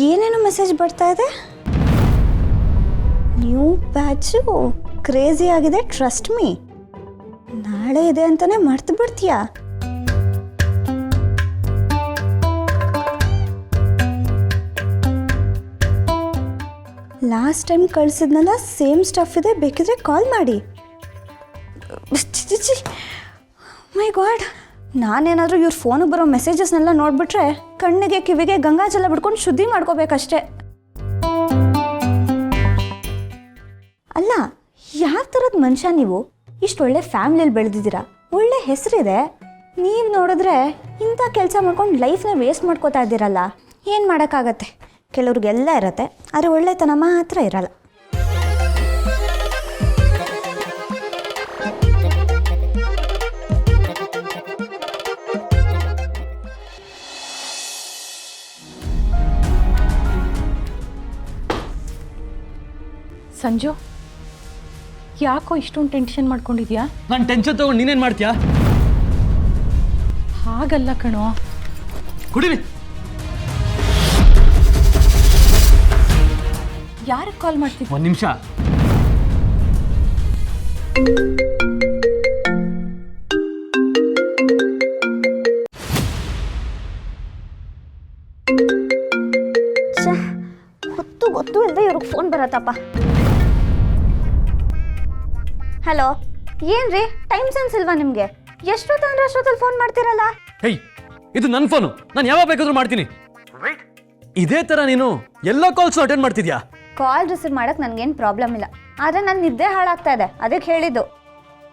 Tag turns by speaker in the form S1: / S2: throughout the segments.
S1: ಏನೇನು ಮೆಸೇಜ್ ಬರ್ತಾ ಇದೆ? ನ್ಯೂ ಬ್ಯಾಚು ಕ್ರೇಜಿ ಆಗಿದೆ, ಟ್ರಸ್ಟ್ ಮೀ. ನಾಳೆ ಇದೆ ಅಂತಾನೆ ಮರ್ತು ಬಿಡ್ತೀಯಾ? ಲಾಸ್ಟ್ ಟೈಮ್ ಕಳಿಸಿದ್ನಲ್ಲ, ಸೇಮ್ ಸ್ಟಫ್ ಇದೆ, ಬೇಕಿದ್ರೆ ಕಾಲ್ ಮಾಡಿ. ಮೈ ಗಾಡ್, ನಾನೇನಾದರೂ ಇವ್ರ ಫೋನಿಗೆ ಬರೋ ಮೆಸೇಜಸ್ನೆಲ್ಲ ನೋಡಿಬಿಟ್ರೆ ಕಣ್ಣಿಗೆ ಕಿವಿಗೆ ಗಂಗಾಜಲ ಬಿಡ್ಕೊಂಡು ಶುದ್ಧಿ ಮಾಡ್ಕೋಬೇಕಷ್ಟೆ. ಅಲ್ಲ, ಯಾವ ಥರದ ಮನುಷ್ಯ ನೀವು? ಇಷ್ಟು ಒಳ್ಳೆ ಫ್ಯಾಮಿಲಿಯಲ್ಲಿ ಬೆಳೆದಿದ್ದೀರಾ, ಒಳ್ಳೆ ಹೆಸರಿದೆ. ನೀವು ನೋಡಿದ್ರೆ ಇಂಥ ಕೆಲಸ ಮಾಡ್ಕೊಂಡು ಲೈಫ್ನ ವೇಸ್ಟ್ ಮಾಡ್ಕೋತಾ ಇದ್ದೀರಲ್ಲ. ಏನು ಮಾಡೋಕ್ಕಾಗತ್ತೆ, ಕೆಲವ್ರಿಗೆಲ್ಲ ಇರತ್ತೆ, ಆದರೆ ಒಳ್ಳೆತನ ಮಾತ್ರ ಇರಲ್ಲ.
S2: ಸಂಜು, ಯಾಕೋ ಇಷ್ಟೊಂದು ಟೆನ್ಷನ್ ಮಾಡ್ಕೊಂಡಿದ್ಯಾ?
S3: ನಾನು ಟೆನ್ಷನ್ ತಗೊಂಡು ನೀನೇನು ಮಾಡ್ತೀಯಾ?
S2: ಹಾಗಲ್ಲ ಕಣೋ.
S3: ಕುಡಿರಿ.
S2: ಯಾರಿಗೆ ಕಾಲ್ ಮಾಡ್ತಿದ್ದೆ?
S3: ಒಂದು ನಿಮಿಷ.
S1: ಗೊತ್ತು ಇಲ್ಲದೆ ಇವ್ರಿಗೆ ಫೋನ್ ಬರತ್ತಪ್ಪ. ಹಲೋ, ಏನ್ರಿ ಟೈಮ್ ಸೆನ್ಸ್ ಇಲ್ವಾ ನಿಮಗೆ? ಎಷ್ಟೊತ್ತಂದ್ರೆ ಅಷ್ಟೊತ್ತಲ್ಲಿ ಫೋನ್ ಮಾಡ್ತಿರಲ್ಲ?
S3: ಹೇಯ್, ಇದು ನನ್ನ ಫೋನು, ನಾನು ಯಾವಾಗ ಬೇಕಾದ್ರೂ ಮಾಡ್ತೀನಿ. ಇದೇ ಥರ ನೀನು ಎಲ್ಲ ಕಾಲ್ಸ್ ಅಟೆಂಡ್ ಮಾಡ್ತಿದ್ಯಾ?
S1: ಕಾಲ್ ರಿಸೀವ್ ಮಾಡಕ್ಕೆ ನನಗೇನು ಪ್ರಾಬ್ಲಮ್ ಇಲ್ಲ, ಆದರೆ ನನ್ನ ನಿದ್ದೆ ಹಾಳಾಗ್ತಾ ಇದೆ, ಅದಕ್ಕೆ ಹೇಳಿದ್ದು.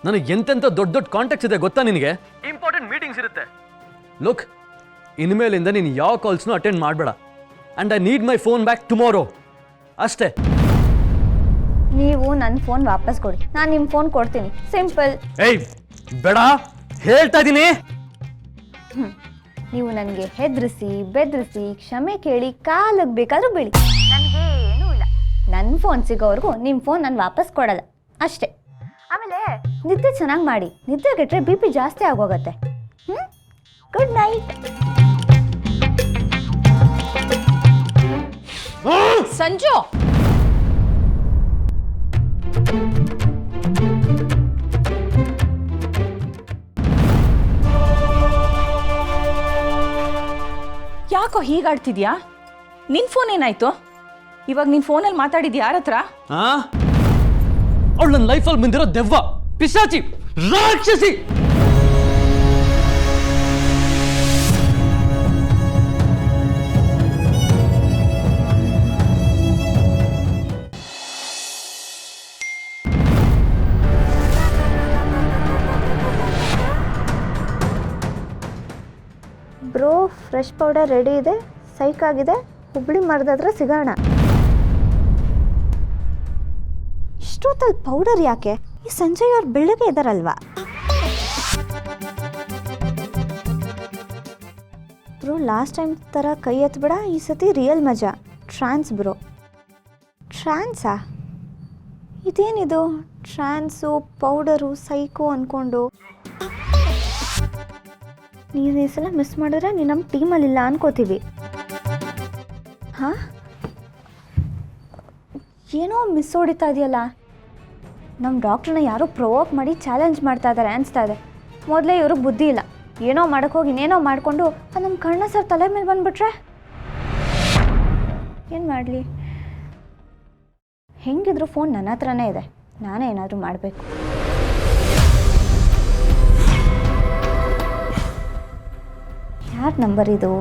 S3: ನನಗೆ ಎಂತೆಂಥ ದೊಡ್ಡ ದೊಡ್ಡ ಕಾಂಟ್ಯಾಕ್ಟ್ಸ್ ಇದೆ ಗೊತ್ತಾ ನಿನಗೆ? ಇಂಪಾರ್ಟೆಂಟ್ ಮೀಟಿಂಗ್ಸ್ ಇರುತ್ತೆ. ಲುಕ್, ಇನ್ಮೇಲಿಂದ ನೀನು ಯಾವ ಕಾಲ್ಸ್ನೂ ಅಟೆಂಡ್ ಮಾಡಬೇಡ. And I need my phone back tomorrow. ಅಷ್ಟೇ.
S1: ನೀವು ನನ್ನ ಫೋನ್ ವಾಪಸ್ ಕೊಡಿ, ನಾನು ನಿಮ್ಮ ಫೋನ್ ಕೊಡ್ತೀನಿ, ಸಿಂಪಲ್.
S3: ಏಯ್ ಬೇಡ, ಹೇಳ್ತಾ ಇದ್ದೀನಿ.
S1: ನೀವು ನನಗೆ ಹೆದರಿಸಿ ಬೆದರಿಸಿ ಕ್ಷಮೆ ಕೇಳಿ ಕಾಲಿಗೆ ಬೇಕಾದ್ರೂ ಬೀಳಿ, ನನಗೇನೂ ಇಲ್ಲ. ನನ್ನ ಫೋನ್ ಸಿಗೋವರೆಗೂ ನಿಮ್ಮ ಫೋನ್ ನಾನು ವಾಪಸ್ ಕೊಡಲ್ಲ, ಅಷ್ಟೇ. ಆಮೇಲೆ ನಿದ್ದೆ ಚೆನ್ನಾಗಿ ಮಾಡಿ, ನಿದ್ದೆ ಕೆಟ್ಟರೆ BP ಜಾಸ್ತಿ ಆಗೋಗತ್ತೆ. Good night.
S2: ಸಂಜು, ಯಾಕೋ ಹೀಗಾಡ್ತಿದ್ಯಾ? ನಿನ್ ಫೋನ್ ಏನಾಯ್ತು? ಇವಾಗ ನಿನ್ ಫೋನಲ್ಲಿ ಮಾತಾಡಿದ್ ಯಾರ ಹತ್ರ?
S3: ಅವಳು ನನ್ನ ಲೈಫಲ್ಲಿ ಬಂದಿರೋ ದೆವ್ವ, ಪಿಶಾಚಿ, ರಾಕ್ಷಸಿ.
S1: ಬ್ರೋ, ಫ್ರೆಶ್ ಪೌಡರ್ ರೆಡಿ ಇದೆ, ಸೈಕ್ ಆಗಿದೆ, ಹುಬ್ಳಿ ಮರದ ಹತ್ರ ಸಿಗೋಣ. ಇಷ್ಟೊತ್ತಲ್ಲಿ ಪೌಡರ್ ಯಾಕೆ? ಈ ಸಂಜಯ್ ಅವ್ರು ಬೆಳಗ್ಗೆ ಇದ್ದಾರಲ್ವಾ? ಬ್ರೋ, ಲಾಸ್ಟ್ ಟೈಮ್ ಥರ ಕೈ ಎತ್ಬೇಡ, ಈ ಸತಿ ರಿಯಲ್ ಮಜಾ. ಟ್ರಾನ್ಸ್ ಬ್ರೋ. ಟ್ರಾನ್ಸಾ? ಇದೇನಿದು? ಟ್ರಾನ್ಸು, ಪೌಡರು, ಸೈಕೋ ಅಂದ್ಕೊಂಡು ನೀನು ಈ ಸಲ ಮಿಸ್ ಮಾಡಿದ್ರೆ ನೀನು ನಮ್ಮ ಟೀಮಲ್ಲಿಲ್ಲ ಅನ್ಕೋತೀವಿ. ಹಾಂ, ಏನೋ ಮಿಸ್ ಹೊಡಿತಾ ಇದೆಯಲ್ಲ. ನಮ್ಮ ಡಾಕ್ಟ್ರನ್ನ ಯಾರೋ ಪ್ರೊವೋಕ್ ಮಾಡಿ ಚಾಲೆಂಜ್ ಮಾಡ್ತಾ ಇದ್ದಾರೆ ಅನಿಸ್ತಾ ಇದೆ. ಮೊದಲೇ ಇವ್ರಿಗೆ ಬುದ್ಧಿ ಇಲ್ಲ, ಏನೋ ಮಾಡೋಕ್ಕೆ ಹೋಗಿ ಇನ್ನೇನೋ ಮಾಡಿಕೊಂಡು ನಮ್ಮ ಕಣ್ಣ ಸರ್ ತಲೆ ಮೇಲೆ ಬಂದುಬಿಟ್ರೆ ಏನು ಮಾಡಲಿ? ಹೆಂಗಿದ್ರು ಫೋನ್ ನನ್ನ ಹತ್ರನೇ ಇದೆ, ನಾನೇ ಏನಾದರೂ ಮಾಡಬೇಕು. ಯಾರ ನಂಬರ್ ಇದು?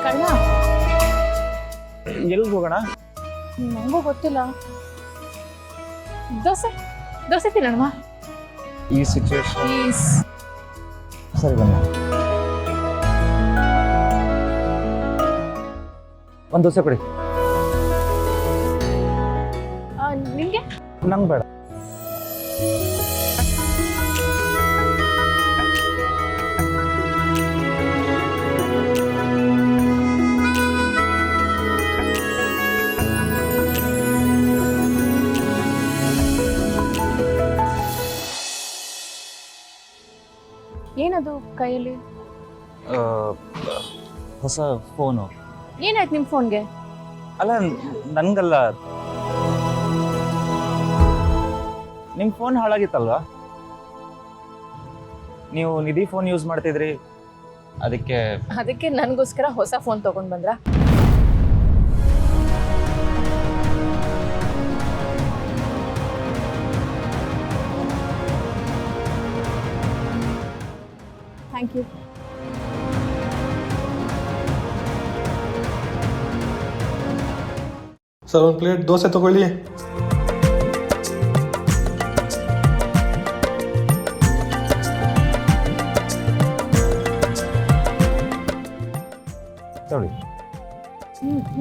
S2: ಕಳ್ಳ,
S4: ಎಲ್ಲಿಗೆ ಹೋಗೋಣ?
S2: ನಂಗೂ ಗೊತ್ತಿಲ್ಲ. ದೋಸೆ ತಿನ್ನೋಣ.
S4: ಈ ಸಿಚುವೇಶನ್ ಸರಿ ಬನ್ನಿ.
S3: ಒಂದು ದೋಸೆ ಕೊಡಿ.
S2: ನಿಮಗೆ
S4: ನಂಗೆ ಬೇಡ.
S5: ಕೈಲಿ
S4: ಹೊಸ ಫೋನು.
S5: ಏನಾಯ್ತು ನಿಮ್ಮ ಫೋನ್ಗೆ?
S4: ಅಲ್ಲ ನನಗಲ್ಲ, ನಿಮ್ಮ ಫೋನ್ ಹಾಳಾಗಿತ್ತಲ್ವಾ? ನೀವು ನಿಧಿ ಫೋನ್ ಯೂಸ್ ಮಾಡ್ತಿದ್ರಿ, ಅದಕ್ಕೆ
S5: ನನಗೋಸ್ಕರ ಹೊಸ ಫೋನ್ ತಗೊಂಡ್ ಬಂದ್ರಾ? Thank you.
S6: ಸರ್ ಒಂದು ಪ್ಲೇಟ್ ದೋಸೆ ತಗೊಳ್ಳಿ.
S4: ತೊಳಿ.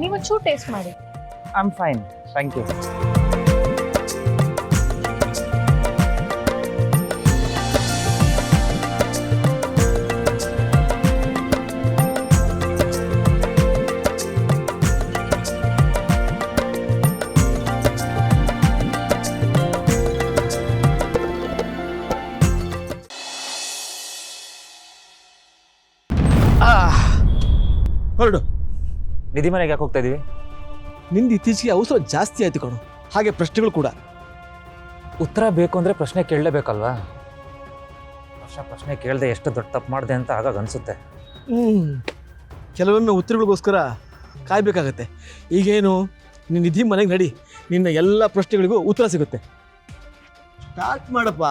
S5: ನೀವೊಂಚೂರು ಟೇಸ್ಟ್ ಮಾಡಿ.
S4: I am fine, thank you.
S6: ಹೊರಡು.
S4: ನಿಧಿ ಮನೆಗೆ ಯಾಕೆ ಹೋಗ್ತಾ ಇದೀವಿ?
S6: ನಿಂದು ಇತ್ತೀಚೆಗೆ ಅವಸರ ಜಾಸ್ತಿ ಆಯ್ತು ಕಣು, ಹಾಗೆ ಪ್ರಶ್ನೆಗಳು ಕೂಡ.
S4: ಉತ್ತರ ಬೇಕು ಅಂದರೆ ಪ್ರಶ್ನೆ ಕೇಳಲೇಬೇಕಲ್ವಾ? ಪ್ರಶ್ನೆ ಕೇಳದೆ ಎಷ್ಟು ದೊಡ್ಡ ತಪ್ಪು ಮಾಡಿದೆ ಅಂತ ಆಗಾಗ ಅನಿಸುತ್ತೆ.
S6: ಕೆಲವೊಮ್ಮೆ ಉತ್ತರಗಳಿಗೋಸ್ಕರ ಕಾಯ್ಬೇಕಾಗತ್ತೆ. ಈಗೇನು, ನಿನ್ನ ನಿಧಿ ಮನೆಗೆ ನಡಿ, ನಿನ್ನ ಎಲ್ಲ ಪ್ರಶ್ನೆಗಳಿಗೂ ಉತ್ತರ ಸಿಗುತ್ತೆ. ಸ್ಟಾರ್ಟ್ ಮಾಡಪ್ಪ.